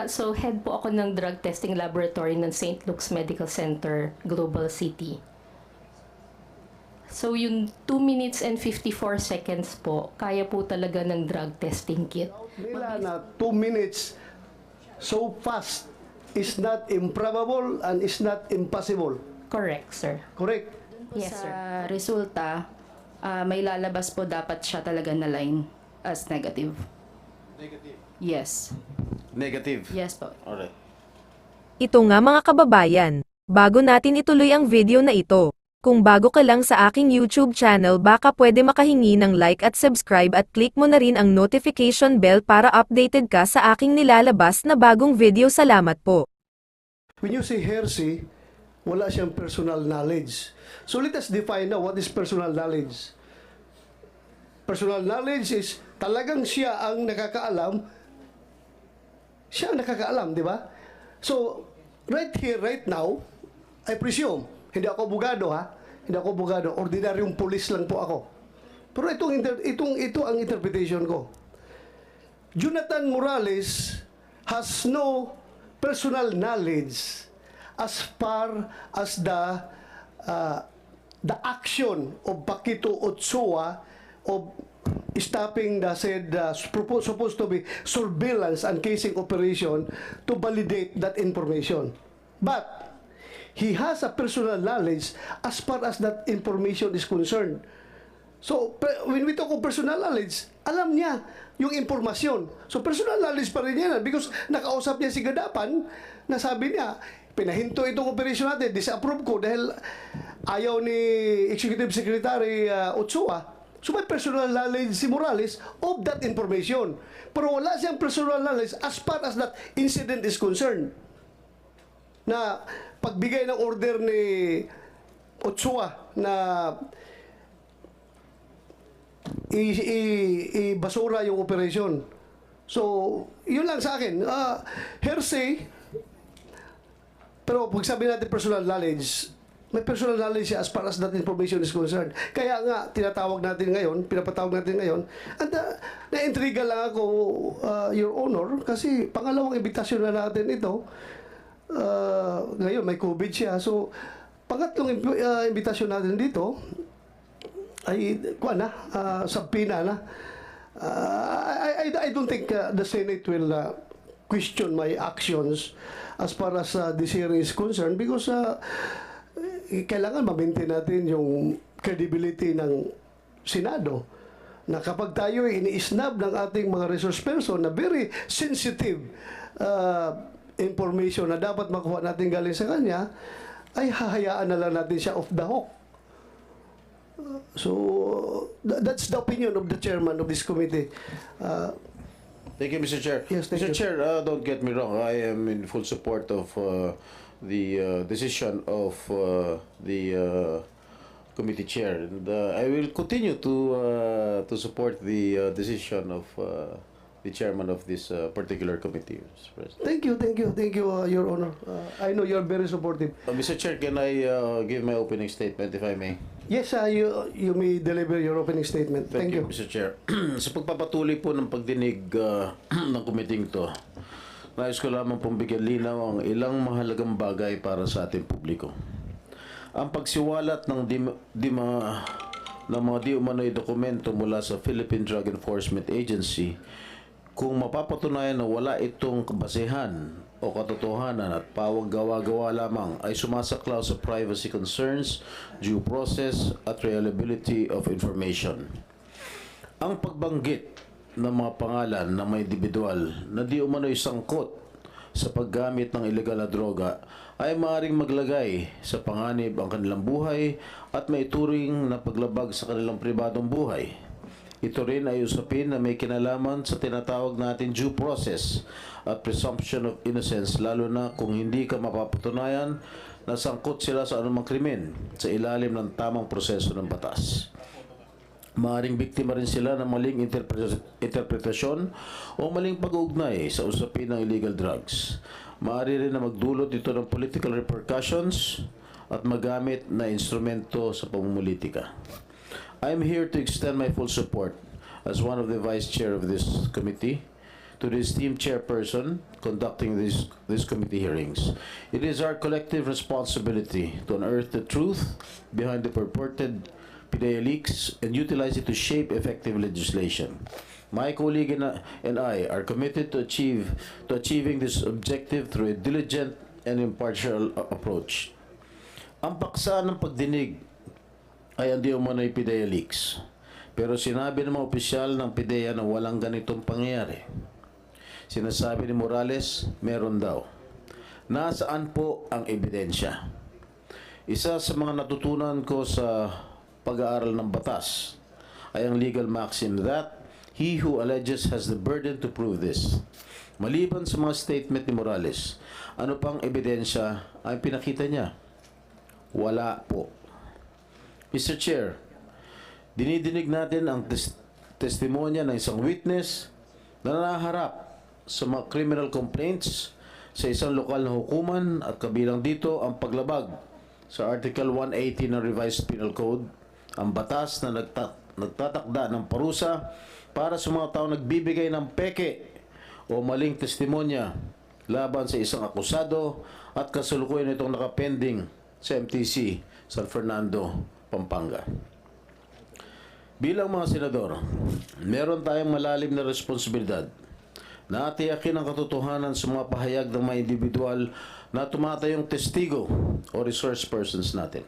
So head po ako ng drug testing laboratory ng St. Luke's Medical Center, Global City. So yung 2 minutes and 54 seconds po, kaya po talaga ng drug testing kit. Nila na 2 minutes so fast is not improbable and is not impossible. Correct, sir. Correct? Yes, sir. Sa resulta, may lalabas po dapat siya talaga na line as negative. Negative. Yes. Negative. Yes po. Alright. Ito nga mga kababayan, bago natin ituloy ang video na ito, kung bago ka lang sa aking YouTube channel baka pwede makahingi ng like at subscribe at click mo na rin ang notification bell para updated ka sa aking nilalabas na bagong video. Salamat po. When you say heresy, wala siyang personal knowledge. So let us define now what is personal knowledge. Personal knowledge is talagang siya ang nakakaalam. Siya ang nakakaalam, di ba? So, right here, right now, I presume, hindi ako abogado ha, hindi ako abogado, ordinaryong pulis lang po ako. Pero ito ang interpretation ko. Jonathan Morales has no personal knowledge as far as the action of Paquito Ochoa of stopping the said supposed to be surveillance and casing operation to validate that information. But he has a personal knowledge as far as that information is concerned. So, when we talk of personal knowledge, alam niya yung impormasyon. So, personal knowledge pa rin yan because nakausap niya si Gadapan na sabi niya, pinahinto itong operation natin, disapprove ko dahil ayaw ni Executive Secretary Ochoa. So, may personal knowledge si Morales of that information. Pero wala siyang personal knowledge as far as that incident is concerned. Na pagbigay ng order ni Ochoa na i-basura yung operation. So, yun lang sa akin. Hearsay, pero pag sabi natin personal knowledge, may personal knowledge siya as far as that information is concerned. Kaya nga, pinapatawag natin ngayon, at na-intriga lang ako, Your Honor, kasi pangalawang imbitasyon na natin ito, ngayon may COVID siya, so pangatlong imbitasyon natin dito, ay, sabpina na. I don't think the Senate will question my actions as far as this hearing is concerned because kailangan ma-maintain natin yung credibility ng Senado na kapag tayo ini-snub ng ating mga resource person na very sensitive information na dapat makuha natin galing sa kanya, ay hahayaan na lang natin siya off the hook. So, that's the opinion of the chairman of this committee. Thank you, Mr. Chair. Yes, thank Mr. you. Chair, don't get me wrong. I am in full support of the decision of the committee chair, and I will continue to support the decision of the chairman of this particular committee, Mr. President. Thank you, Your Honor. I know you're very supportive. Mr. Chair, can I give my opening statement, if I may? Yes, you may deliver your opening statement. Thank you. Mr. Chair. Sa pagpapatuloy po ng pagdinig ng committee to, nais ko lamang pong bigyan linaw ang ilang mahalagang bagay para sa ating publiko. Ang pagsiwalat ng mga di umano'y dokumento mula sa Philippine Drug Enforcement Agency, kung mapapatunayan na wala itong basehan o katotohanan at pawag gawa-gawa lamang, ay sumasaklaw sa privacy concerns, due process at reliability of information. Ang pagbanggit ng mga pangalan ng mga individual na di umano'y sangkot sa paggamit ng ilegal na droga ay maaaring maglagay sa panganib ang kanilang buhay at may turing na paglabag sa kanilang pribadong buhay. Ito rin ay usapin na may kinalaman sa tinatawag natin due process at presumption of innocence, lalo na kung hindi ka mapapatunayan na sangkot sila sa anumang krimen sa ilalim ng tamang proseso ng batas. Maaaring biktima rin sila ng maling interpretasyon o maling pag-uugnay sa usapin ng illegal drugs. Maaari rin na magdulot ito ng political repercussions at magamit na instrumento sa pamumulitika. I am here to extend my full support as one of the vice chair of this committee to the esteemed chairperson conducting these committee hearings. It is our collective responsibility to unearth the truth behind the purported PIDEA leaks and utilize it to shape effective legislation. My colleague and I are committed to achieving this objective through a diligent and impartial approach. Ang paksa ng pagdinig ay hindi umano'y PIDEA leaks. Pero sinabi ng mga opisyal ng PIDEA na walang ganitong pangyayari. Sinasabi ni Morales, meron daw. Nasaan po ang ebidensya? Isa sa mga natutunan ko sa pag-aaral ng batas ay ang legal maxim that he who alleges has the burden to prove this. Maliban sa mga statement ni Morales, ano pang ebidensya ay pinakita niya? Wala po. Mr. Chair, dinidinig natin ang testimonya ng isang witness na naharap sa mga criminal complaints sa isang lokal na hukuman at kabilang dito ang paglabag sa Article 180 ng Revised Penal Code, ang batas na nagtatakda ng parusa para sa mga taong nagbibigay ng peke o maling testimonya laban sa isang akusado at kasalukuyan itong nakapending sa MTC San Fernando, Pampanga. Bilang mga senador, meron tayong malalim na responsibilidad na atiyakin ang katotohanan sa mga pahayag ng mga individual na tumatayong testigo o resource persons natin.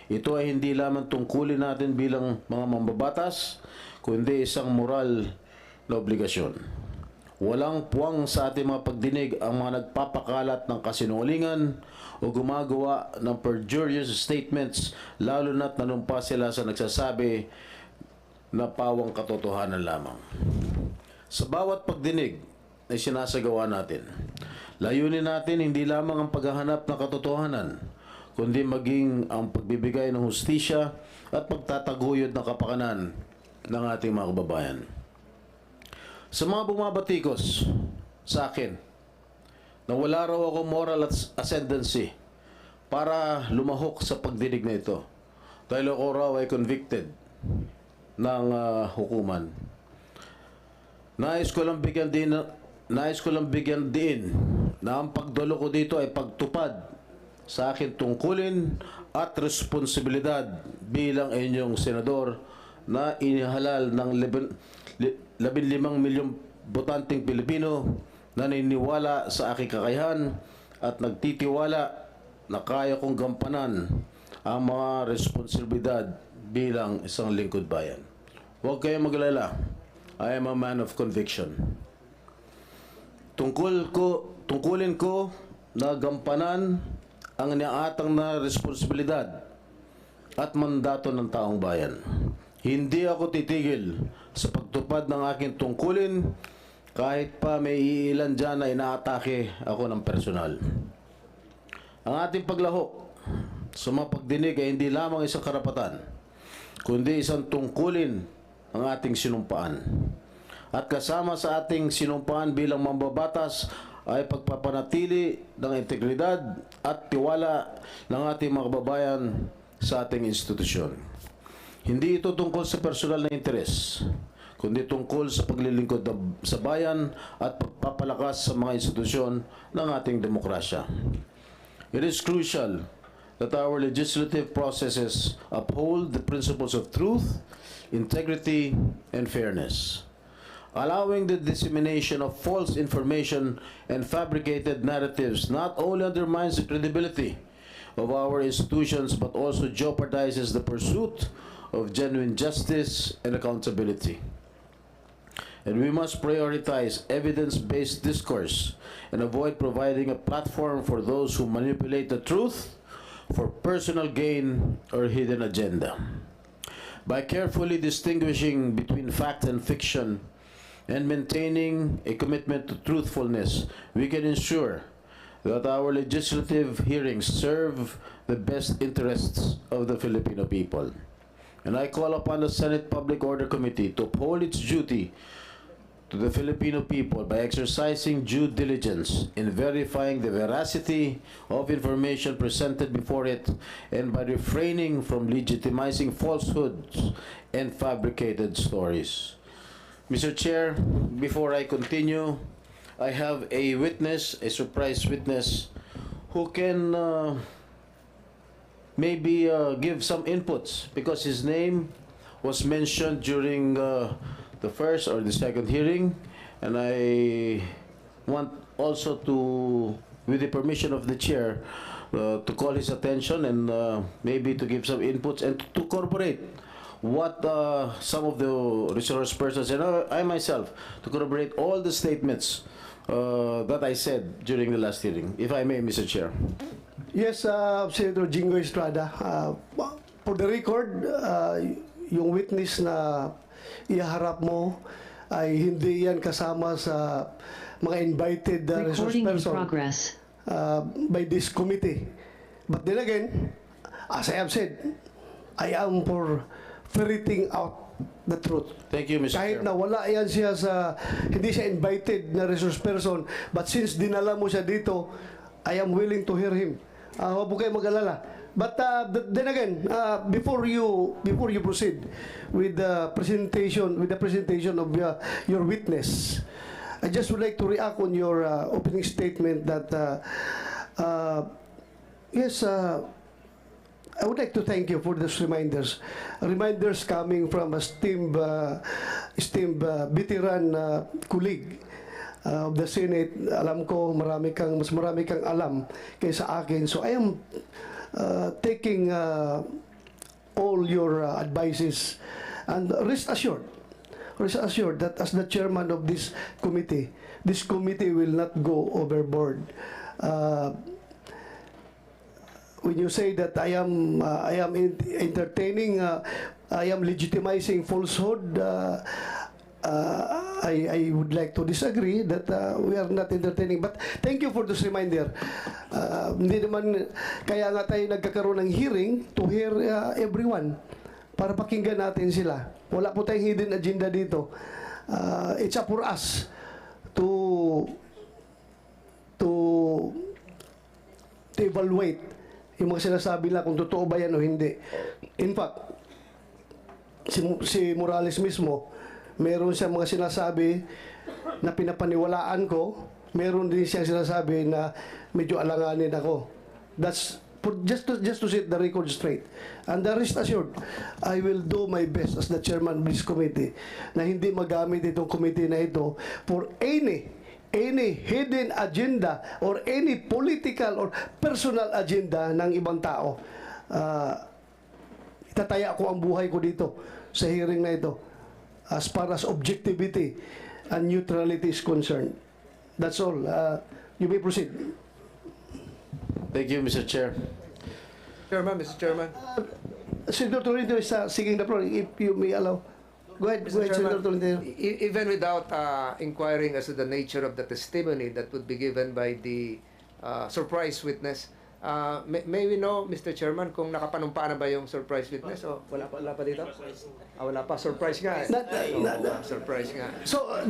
Ito ay hindi lamang tungkulin natin bilang mga mambabatas, kundi isang moral na obligasyon. Walang puwang sa ating mga pagdinig ang mga nagpapakalat ng kasinungalingan o gumagawa ng perjurious statements, lalo na't nanumpa sila sa nagsasabi na pawang katotohanan lamang. Sa bawat pagdinig na sinasagawa natin, layunin natin hindi lamang ang paghahanap ng katotohanan, kundi maging ang pagbibigay ng hustisya at pagtataguyod ng kapakanan ng ating mga kababayan. Sa mga bumabatikos sa akin na wala raw ako moral ascendancy para lumahok sa pagdinig na ito dahil ako raw ay convicted ng hukuman. Nais ko lang bigyan din na ang pagdalo ko dito ay pagtupad sa akin tungkulin at responsibilidad bilang inyong senador na inihalal ng 15 milyong botanteng Pilipino na naniniwala sa aking kakayahan at nagtitiwala na kaya kong gampanan ang mga responsibilidad bilang isang lingkod bayan. Huwag kayong maglala. I am a man of conviction. Tungkulin ko na gampanan ang niaatang na responsibilidad at mandato ng taong bayan. Hindi ako titigil sa pagtupad ng aking tungkulin kahit pa may iilan dyan na inaatake ako ng personal. Ang ating paglahok sa mga pagdinig ay hindi lamang isang karapatan, kundi isang tungkulin ang ating sinumpaan. At kasama sa ating sinumpaan bilang mambabatas ay pagpapanatili ng integridad at tiwala ng ating mga kababayan sa ating institusyon. Hindi ito tungkol sa personal na interes, kundi tungkol sa paglilingkod sa bayan at pagpapalakas sa mga institusyon ng ating demokrasya. It is crucial that our legislative processes uphold the principles of truth, integrity, and fairness. Allowing the dissemination of false information and fabricated narratives not only undermines the credibility of our institutions but also jeopardizes the pursuit of genuine justice and accountability. And we must prioritize evidence-based discourse and avoid providing a platform for those who manipulate the truth for personal gain or hidden agenda. By carefully distinguishing between fact and fiction and maintaining a commitment to truthfulness, we can ensure that our legislative hearings serve the best interests of the Filipino people. And I call upon the Senate Public Order Committee to uphold its duty to the Filipino people by exercising due diligence in verifying the veracity of information presented before it and by refraining from legitimizing falsehoods and fabricated stories. Mr. Chair, before I continue, I have a witness, a surprise witness, who can maybe give some inputs because his name was mentioned during the first or the second hearing, and I want also to, with the permission of the chair, to call his attention and maybe to give some inputs and to corroborate what some of the resource persons and I myself to corroborate all the statements that I said during the last hearing, if I may, Mr. Chair. Yes, Senator Jingo Estrada. For the record, yung witness na iharap mo ay hindi yan kasama sa mga invited resource Recording in person progress. by this committee. But then again, as I have said, I am for ferreting out the truth. Thank you, Mr. Kahit Chair. na wala yan siya sa, hindi siya invited na resource person, but since dinala mo siya dito, I am willing to hear him. Huwag po kayo mag-alala. But then again, before you proceed with the presentation of your witness, I just would like to react on your opening statement that yes, I would like to thank you for those reminders. Reminders coming from a esteemed veteran colleague of the Senate. Alam ko mas marami kang alam kaysa akin. So I am taking all your advices, and rest assured that as the chairman of this committee will not go overboard. When you say that I am entertaining, I am legitimizing falsehood, I would like to disagree that we are not entertaining. But thank you for this reminder. Hindi naman, kaya nga tayo nagkakaroon ng hearing to hear everyone para pakinggan natin sila. Wala po tayong hidden agenda dito. It's up for us to evaluate yung mga sinasabi nila kung totoo ba yan o hindi. In fact, si Morales mismo, meron siyang mga sinasabi na pinapaniwalaan ko, meron din siyang sinasabi na medyo alanganin ako. That's just to set the record straight. And rest assured, I will do my best as the chairman of this committee na hindi magamit itong committee na ito for any hidden agenda or any political or personal agenda ng ibang tao. Itataya ko ang buhay ko dito sa hearing na ito as far as objectivity and neutrality is concerned. That's all. You may proceed. Thank you, Mr. Chair. Mr. Chairman. Senator Tolentino is seeking the floor, if you may allow. Go ahead, Senator Tolentino. Even without inquiring as to the nature of the testimony that would be given by the surprise witness, may we know, Mr. Chairman, kung nakapanumpa na ba yung surprise witness? O wala pa dito? Wala pa. Surprise nga. Surprise nga. So,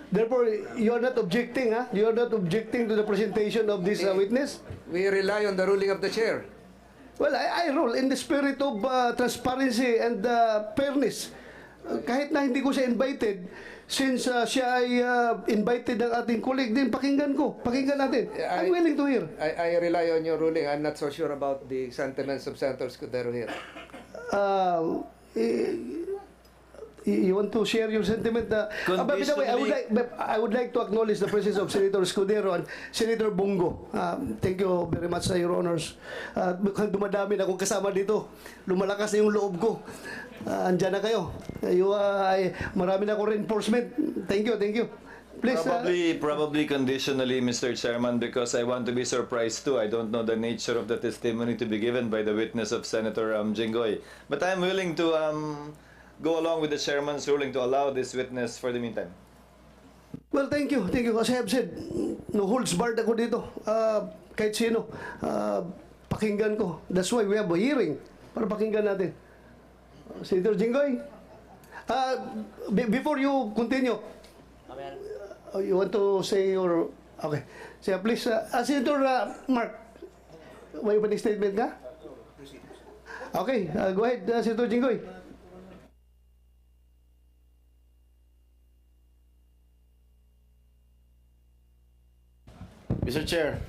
therefore, you are not objecting, huh? You are not objecting to the presentation of this witness? We rely on the ruling of the chair. Well, I rule in the spirit of transparency and fairness. Kahit na hindi ko siya invited, since siya ay invited ng ating colleague, din pakinggan natin. I'm willing to hear. I rely on your ruling. I'm not so sure about the sentiments of Senator Escudero here. You want to share your sentiment? By the way, I would like to acknowledge the presence of Senator Escudero and Senator Bongo. Thank you very much, Your Honors. Mukhang dumadami na akong kasama dito. Lumalakas na yung loob ko. Andyan na kayo. Marami na akong reinforcement. Thank you. Please. Probably conditionally, Mr. Chairman, because I want to be surprised too. I don't know the nature of the testimony to be given by the witness of Senator Jinggoy. But I'm willing to go along with the chairman's ruling to allow this witness for the meantime. Well, thank you. As I have said, no holds barred ako dito. Kahit sino. Pakinggan ko. That's why we have a hearing. Para pakinggan natin. Senator Jinggoy? Before you continue, you want to say your... Okay. Say, please, Senator Mark, may opening statement ka? Okay, go ahead, Senator Jinggoy. Mr. Chair,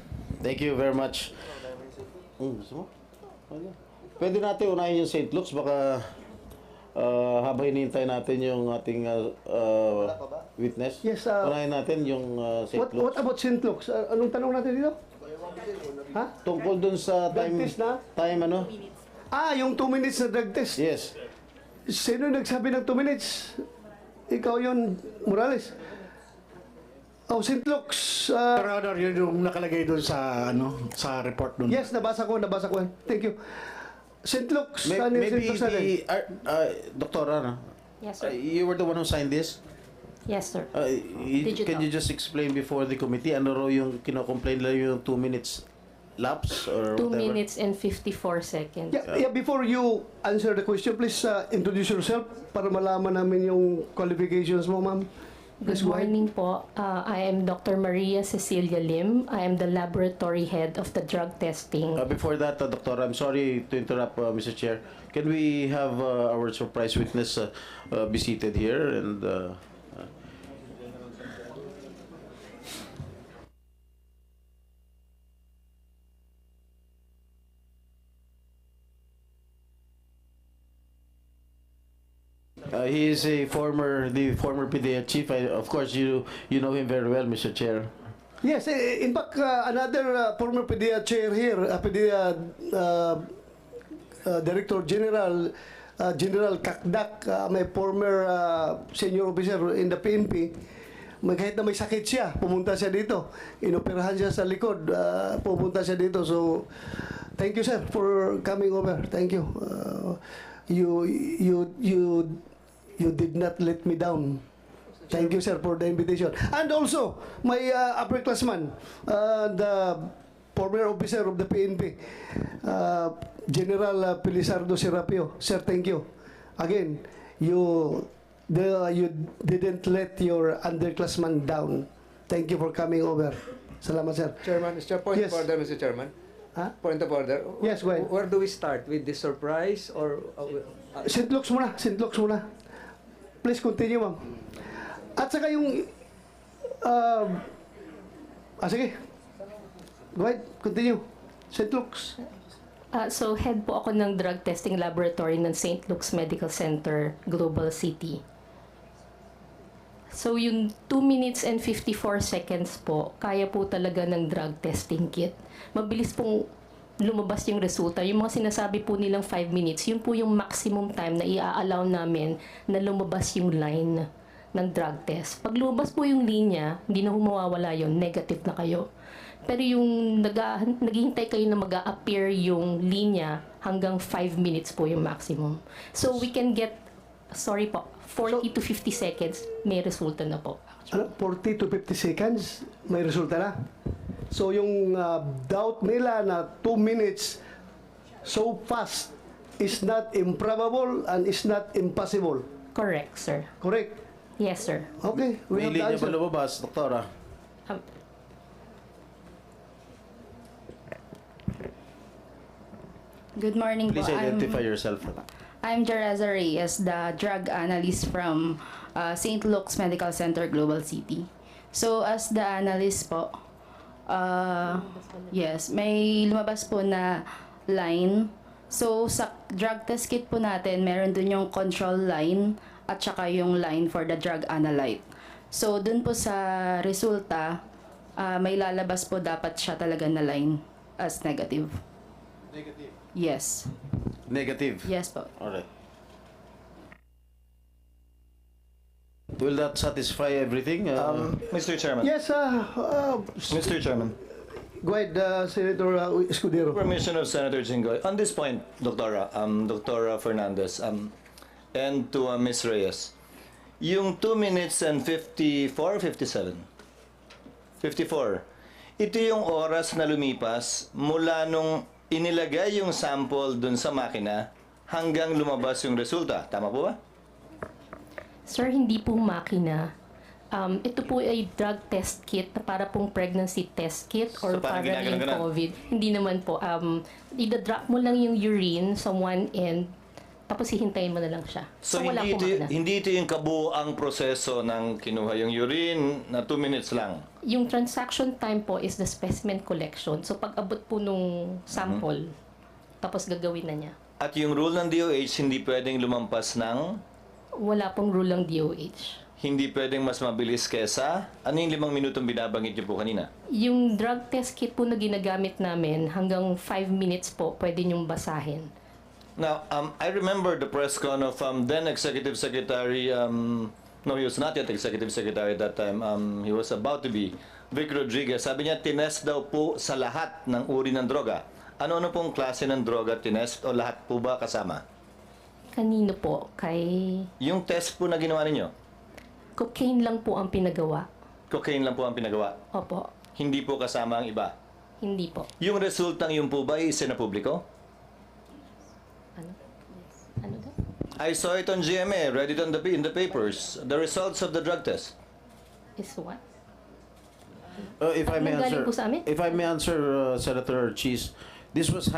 thank you very much. Gusto mo? Okay. Pwede natin unahin yung St. Luke's, baka habang hinihintay natin yung ating witness. Yes, unahin natin yung St. What Luke's. about St. Luke's? Anong tanong natin dito? Ha? Tungkol dun sa Drug time, test na? time ano? Yung 2 minutes na drug test. Yes. Sino nagsabi ng 2 minutes? Ikaw yun, Morales. Oh, St. Luke's. Your Honor, yun yung nakalagay doon sa sa report doon. Yes, nabasa ko. Thank you. St. Luke's. St. Maybe Luke's natin. Doktora, no? Yes, sir. You were the one who signed this? Yes, sir. Can Digital. you just explain before the committee ano raw yung kino-complain lang yung 2 minutes lapse or 2 whatever? minutes and 54 seconds. Yeah, before you answer the question, please introduce yourself para malaman namin yung qualifications mo, ma'am. Good morning po. I am Dr. Maria Cecilia Lim. I am the laboratory head of the drug testing. Before that, Doctor, I'm sorry to interrupt, Mr. Chair. Can we have our surprise witness be seated here? And he is the former PDEA chief. Of course, you know him very well, Mr. Chair. Yes, in fact, another former PDEA chair here, PDEA Director General, General Kakdak, may former senior officer in the PNP. Kahit na may sakit siya, pumunta siya dito. Inoperahan siya sa likod, pumunta siya dito. So, thank you, sir, for coming over. Thank you. You did not let me down. Thank you, sir, for the invitation. And also, my upperclassman, the former officer of the PNP, General Pilisardo Serapio. Sir, thank you. Again, you didn't let your underclassman down. Thank you for coming over. Salamat, sir. Chairman, point Yes. of order, Mr. Chairman. Ha? Point of order. Yes, go ahead. Where do we start? With the surprise or... St. Luke's muna. St. Luke's muna. Please continue, ma'am. At saka yung... sige. Go ahead. Continue. St. Luke's. So, head po ako ng drug testing laboratory ng St. Luke's Medical Center, Global City. So, yung 2 minutes and 54 seconds po, kaya po talaga ng drug testing kit. Mabilis pong lumabas yung resulta. Yung mga sinasabi po nilang 5 minutes, yun po yung maximum time na i-allow namin na lumabas yung line ng drug test. Pag lumabas po yung linya, hindi na humawawala yun, negative na kayo. Pero yung naghihintay kayo na mag-a-appear yung linya, hanggang 5 minutes po yung maximum. So we can get, 40 to 50 seconds, may resulta na po. 40 to 50 seconds, may resulta na. So yung doubt nila na 2 minutes so fast is not improbable and is not impossible. Correct, sir. Correct? Yes, sir. Okay, we May have the linya ba answer. lumabas, Doktora? Um, Good morning Please po. identify yourself. I'm Jereza Reyes, the drug analyst from St. Luke's Medical Center, Global City. So, as the analyst po, yes, may lumabas po na line. So, sa drug test kit po natin, meron dun yung control line at saka yung line for the drug analyte. So, dun po sa resulta, may lalabas po dapat siya talaga na line as negative. Negative. Yes. Negative. Yes po. Alright. Will that satisfy everything? Mr. Chairman. Yes, Mr. Chairman. go ahead, Senator Escudero. Permission of Senator Jinggoy. On this point, Dr. Fernandez, and to Ms. Reyes, yung 2 minutes and 54, 57? 54. Ito yung oras na lumipas mula nung inilagay yung sample dun sa makina hanggang lumabas yung resulta. Tama po ba? Sir, hindi po makina. Ito po ay drug test kit na para pong pregnancy test kit or So, parang para ginaganon-ganon? yung COVID. Hindi naman po. Ida-drop mo lang yung urine sa one end tapos hihintayin mo na lang siya. So, wala hindi, pong ito, makina. hindi ito yung kabuang proseso ng kinuha yung urine na 2 minutes lang. Yung transaction time po is the specimen collection. So pag abot po nung sample, tapos gagawin na niya. At yung rule ng DOH, hindi pwedeng lumampas ng, Wala pong rule ng DOH. hindi pwedeng mas mabilis kesa, ano yung 5 minutong binabanggit niyo po kanina? Yung drug test kit po na ginagamit namin, hanggang 5 minutes po pwede niyong basahin. Now, I remember the press con of then Executive Secretary, no, he was not yet Executive Secretary at that time, he was about to be, Vic Rodriguez. Sabi niya, tinest daw po sa lahat ng uri ng droga. Ano-ano pong klase ng droga tinest o lahat po ba kasama? Kanino po? Kay Yung test po na ginawa ninyo, cocaine lang po ang pinagawa. cocaine lang po ang pinagawa. Opo, Hindi po kasama ang iba. hindi po. Yung resultang yun po ba isinapubliko? Ano? Ano daw? I saw it on GMA, read it on in the papers. The results of the drug test. Is what? If I may Anong galing answer, po sa amin? if I may answer, Senator Cheese, this was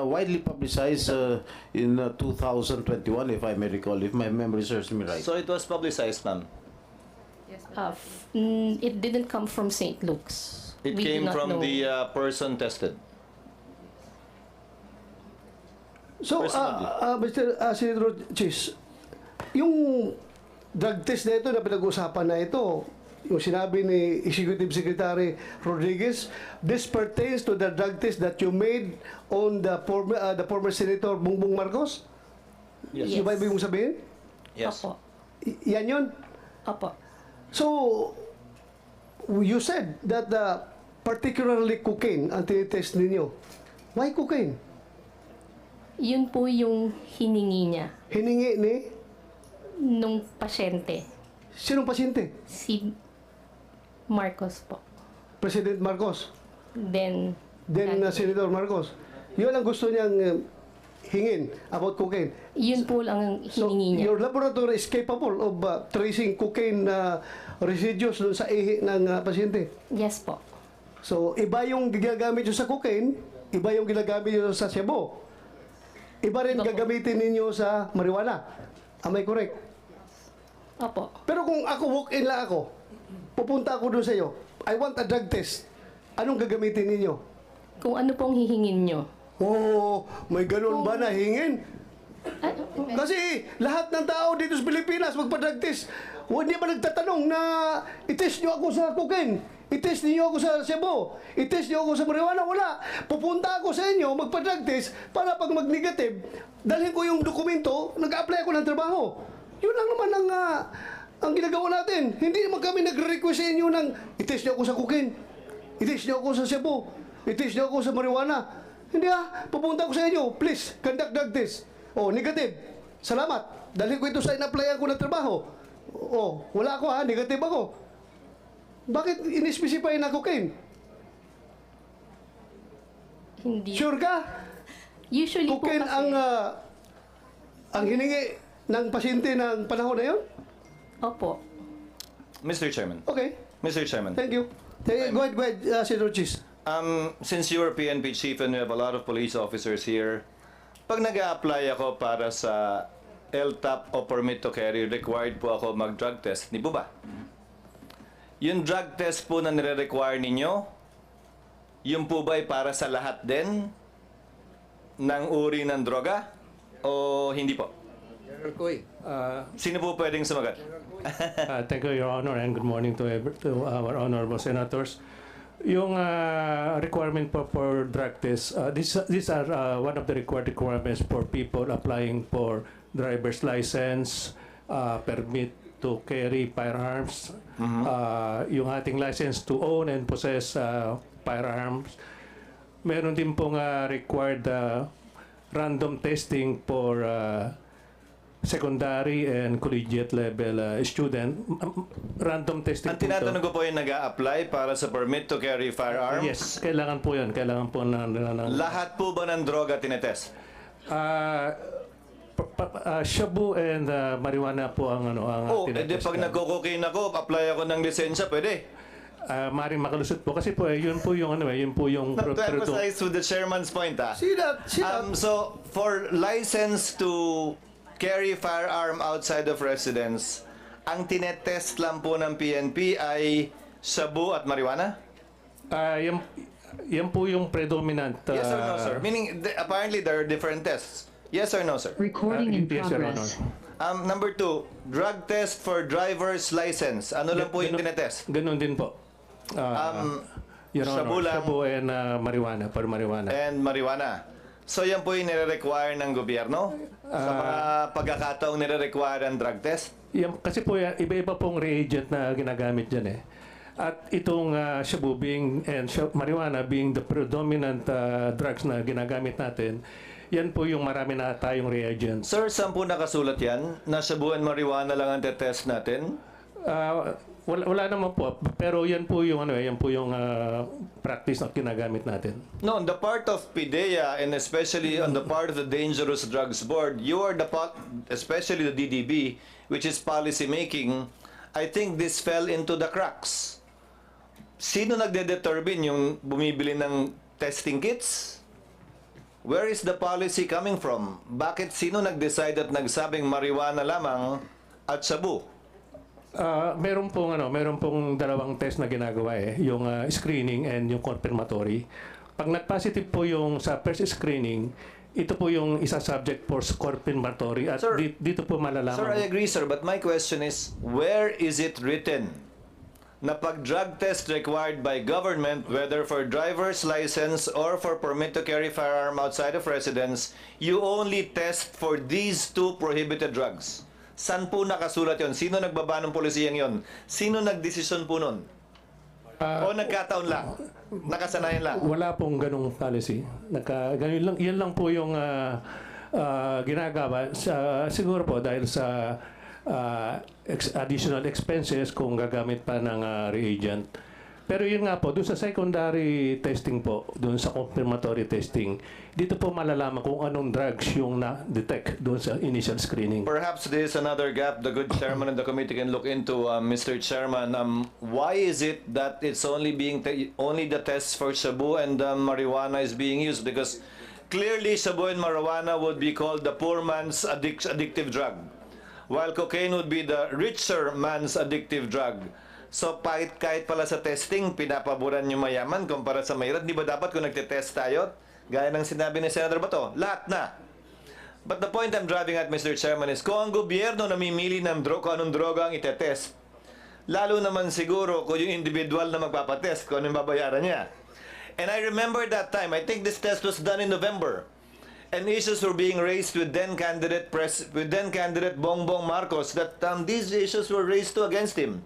widely publicized in 2021, if I may recall, if my memory serves me right. So it was publicized, ma'am. It didn't come from St. Luke's. It We do came not from know. the person tested. So, Personally. Mr. Senator Chis, yung drug test na ito na pinag-usapan na ito, yung sinabi ni Executive Secretary Rodriguez, this pertains to the drug test that you made on the former Senator Bongbong Marcos? Yes. Yung ba ibig mong sabihin? Yes. Opo. Yan yun? Opo. So, you said that particularly cocaine ang tinitest ninyo. Why cocaine? Yun po yung hiningi niya Hiningi ni nung pasyente. sinong pasyente? Si Marcos po. President Marcos. Then, Senator Marcos. Yun ang gusto niyang hingin about cocaine. yun po lang ang So, hiningi niya. your laboratory is capable of tracing cocaine residues dun sa ihi ng pasyente. Yes po. So, iba yung ginagamit nyo sa cocaine, iba yung ginagamit nyo sa Cebu. Iba rin Iba po. gagamitin ninyo sa marijuana. Am I correct? Opo. Pero kung ako, walk-in lang ako, pupunta ako doon sa iyo, I want a drug test. Anong gagamitin ninyo? Kung ano pong hihingin nyo. Oh, may ganun ba na hingin? Kasi lahat ng tao dito sa Pilipinas magpa-drug test. Hindi ba nagtatanong na itest nyo ako sa cocaine? Itest niyo ako sa Cebu? Itest niyo ako sa marijuana? Wala. Pupunta ako sa inyo, magpa-drug test para pag mag-negative, dalhin ko yung dokumento, nag-apply ako ng trabaho. Yun lang naman ang ginagawa natin. Hindi naman kami nagre-request sa inyo ng itest niyo ako sa cocaine. Itest niyo ako sa Cebu. Itest niyo ako sa marijuana. Hindi pupunta ako sa inyo. Please, conduct drug test. Oh, negative. Salamat. Dahil ko ito sa in-applyan ko ng trabaho. Oh, wala ako negative ako. Bakit in-specify na cocaine? Hindi. Sure ka? Usually po Cocaine kasi. ang hiningi ng pasyente ng panahon na yun? Opo. Mr. Chairman. Okay. Mr. Chairman. Thank you. Go ahead, Senator Chis. Since you are PNP chief and we have a lot of police officers here, pag nag-a-apply ako para sa LTAP o permit to carry, required po ako mag-drug test. Di po ba? Yung drug test po na nire-require ninyo, yun po ba ay para sa lahat din ng uri ng droga? O hindi po? General Coy. Sino po pwedeng sumagat? Thank you, Your Honor, and good morning to our honorable senators. Yung requirement for drug test, these are one of the required requirements for people applying for driver's license, permit to carry firearms, yung ating license to own and possess firearms. Meron din pong required random testing for secondary and collegiate level student. Random testing Ang tinatanong ko po yung nag-a-apply para sa permit to carry firearms. Yes, kailangan po yun. Kailangan po na Lahat po ba ng droga tinetest? shabu and marijuana po ang Oh, edi pag nagko-cocaine ako, apply ako ng lisensya, pwede. maring makalusot po kasi po yun po yung yun po yung To emphasize to the chairman's point, See that? So, for license to carry firearm outside of residence, ang tinetest lang po ng PNP ay shabu at marijuana? Yan po yung predominant. Yes or no, sir? Meaning, apparently there are different tests. Yes or no, sir? Recording in yes, Your Honor. progress. Number 2, drug test for driver's license. Ano lang po yung tinetest? Ganun din po. Your Honor, shabu lang. shabu and marijuana, for marijuana. And marijuana. So yan po yung nire-require ng gobyerno sa mga pagkakataong nire-require ang drug test? Yan, kasi po iba-iba pong reagent na ginagamit dyan eh. At itong shabu and marijuana being the predominant drugs na ginagamit natin, yan po yung marami na tayong reagents. Sir, saan po nakasulat yan? Na shabu and marijuana lang ang test natin? Wala naman po, pero yan po yung practice na ginagamit natin. No, on the part of PIDEA and especially on the part of the Dangerous Drugs Board, you are the part, especially the DDB, which is policy making. I think this fell into the cracks. Sino nagde-determine yung bumibili ng testing kits? Where is the policy coming from? Bakit sino nag-decide at nagsabing marijuana lamang at shabu? Meron pong dalawang test na ginagawa eh, yung screening and yung confirmatory. Pag nag-positive po yung sa first screening, ito po yung isa subject for confirmatory at Sir, dito po malalaman. Sir, I agree, sir, but my question is, where is it written na pag drug test required by government, whether for driver's license or for permit to carry firearm outside of residence, you only test for these two prohibited drugs? San po nakasulat yon? Sino nagbaba ng polisiyang yon? Sino nagdesisyon po nun? O nagkataon lang? Nakasanayan lang? Wala pong ganung policy. Yan lang po yung ginagawa siguro po dahil sa additional expenses kung gagamit pa ng reagent. Pero yun nga po, doon sa secondary testing po, doon sa confirmatory testing, dito po malalaman kung anong drugs yung na-detect doon sa initial screening. Perhaps there is another gap the good chairman of the committee can look into, Mr. Chairman. Why is it that it's only only the tests for shabu and marijuana is being used? Because clearly shabu and marijuana would be called the poor man's addictive drug, while cocaine would be the richer man's addictive drug. So kahit pala sa testing, pinapaboran yung mayaman kumpara sa mahirap. Di ba dapat kung nagtitest tayo, gaya ng sinabi ni Senator Bato, lahat na. But the point I'm driving at, Mr. Chairman, is kung ang gobyerno namimili ng kung anong droga ang itetest, lalo naman siguro kung yung individual na magpapatest, kung anong babayaran niya. And I remember that time, I think this test was done in November, and issues were being raised with then candidate Bongbong Marcos that these issues were raised against him.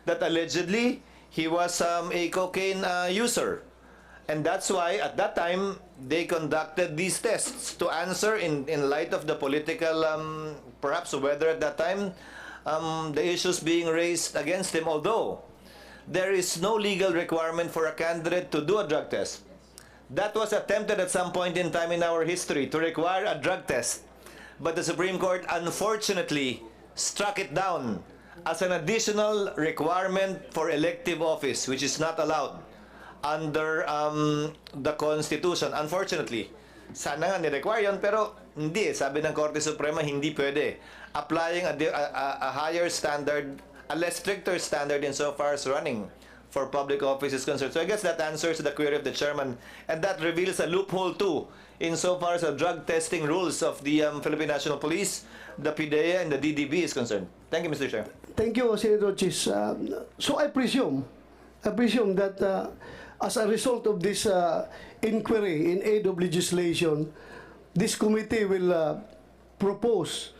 That allegedly he was a cocaine user. And that's why at that time they conducted these tests to answer in light of the political perhaps weather at that time, the issues being raised against him, although there is no legal requirement for a candidate to do a drug test. That was attempted at some point in time in our history to require a drug test, but the Supreme Court unfortunately struck it down as an additional requirement for elective office, which is not allowed under the Constitution. Unfortunately, sana nga ni-require yun, pero hindi. Sabi ng Korte Suprema, hindi pwede. Applying a higher standard, a less stricter standard insofar as running for public office is concerned. So I guess that answers the query of the chairman, and that reveals a loophole too insofar as the drug testing rules of the Philippine National Police, the PIDEA, and the DDB is concerned. Thank you, Mr. Chair. Thank you, Senator Chis. So I presume that as a result of this inquiry in aid of legislation, this committee will propose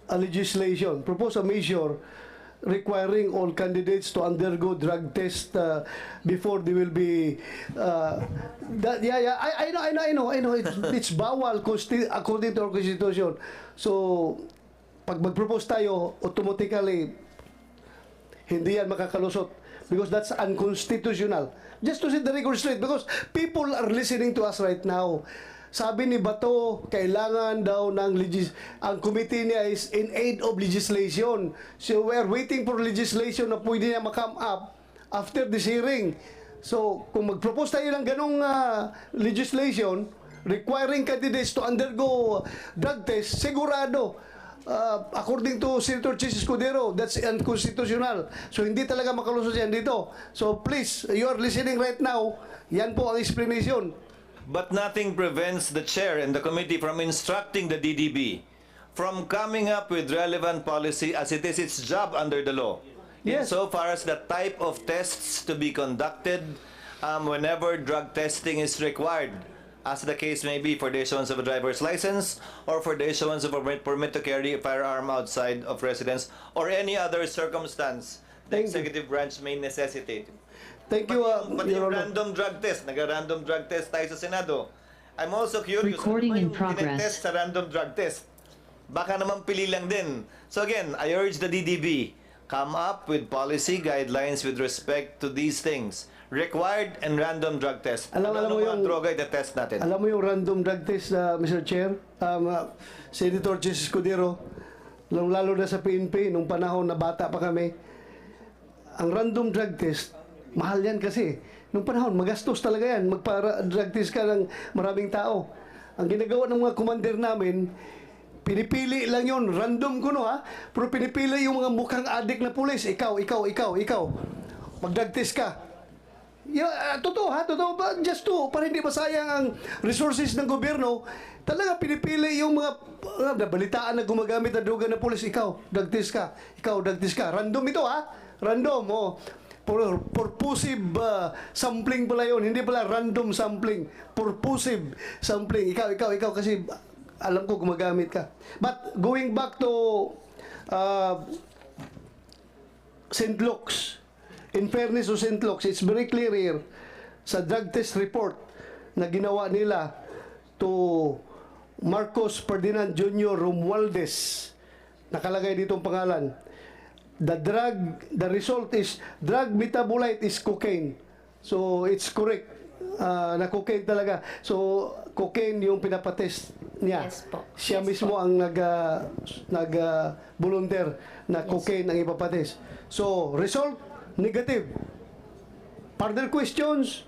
a measure requiring all candidates to undergo drug test before they will be. I know. It's bawal according to our constitution. So, pag mag-propose tayo, automatically hindi yan makakalusot because that's unconstitutional. Just to set the record straight, because people are listening to us right now. Sabi ni Bato, kailangan daw ng ang committee niya is in aid of legislation. So we are waiting for legislation na pwede niya ma-come up after this hearing. So kung mag-propose tayo ng ganong legislation requiring candidates to undergo drug test, sigurado according to Senator Chis Escudero, that's unconstitutional. So hindi talaga makalusot yan dito. So please, you are listening right now. Yan po ang explanation. But nothing prevents the chair and the committee from instructing the DDB from coming up with relevant policy as it is its job under the law. Yes. So far as the type of tests to be conducted whenever drug testing is required, as the case may be for the issuance of a driver's license or for the issuance of a permit to carry a firearm outside of residence or any other circumstance the Thank you. executive branch may necessitate. Thank you, Pati Your yung Honor. random drug test, nag-random drug test tayo sa Senado. I'm also curious, Recording ano in ba yung progress. tinetest sa random drug test? Baka naman pili lang din. So again, I urge the DDB, come up with policy guidelines with respect to these things. Required and random drug test. Alam mo mga yung- droga itetest natin? Alam mo yung random drug test, Mr. Chair? Senator Chis Escudero, lalo na sa PNP, nung panahon na bata pa kami, ang random drug test, mahal yan kasi. Nung panahon, magastos talaga yan. Magpa-drug test ka ng maraming tao. Ang ginagawa ng mga commander namin, pinipili lang yun. Random ko no ha. Pero pinipili yung mga mukhang adik na pulis. Ikaw. Mag-drug test ka. Totoo ha, totoo ba? Just to, para hindi masayang ang resources ng gobyerno, talaga pinipili yung mga nabalitaan na gumagamit ng droga na pulis. Ikaw, drug test ka. Random ito ha. Random, oh. Purposive sampling pala yun. Hindi pala random sampling. Purposive sampling. Ikaw kasi alam ko gumagamit ka. But going back to St. Luke's, in fairness to St. Luke's, it's very clear here sa drug test report na ginawa nila to Marcos Ferdinand Jr. Romualdez. Nakalagay dito ang pangalan. The result is drug metabolite is cocaine. So it's correct na cocaine talaga. So cocaine yung pinapatest niya. Yes po. Siya Yes mismo po. ang volunteer na cocaine ang ipapatest. So result negative. Further questions?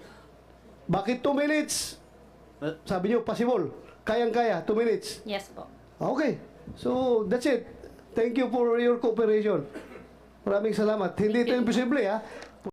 Bakit 2 minutes? Sabi niyo possible. Kayang-kaya 2 minutes. Yes po. Okay. So, that's it. Thank you for your cooperation. Maraming salamat. Hindi ito imposible, ha?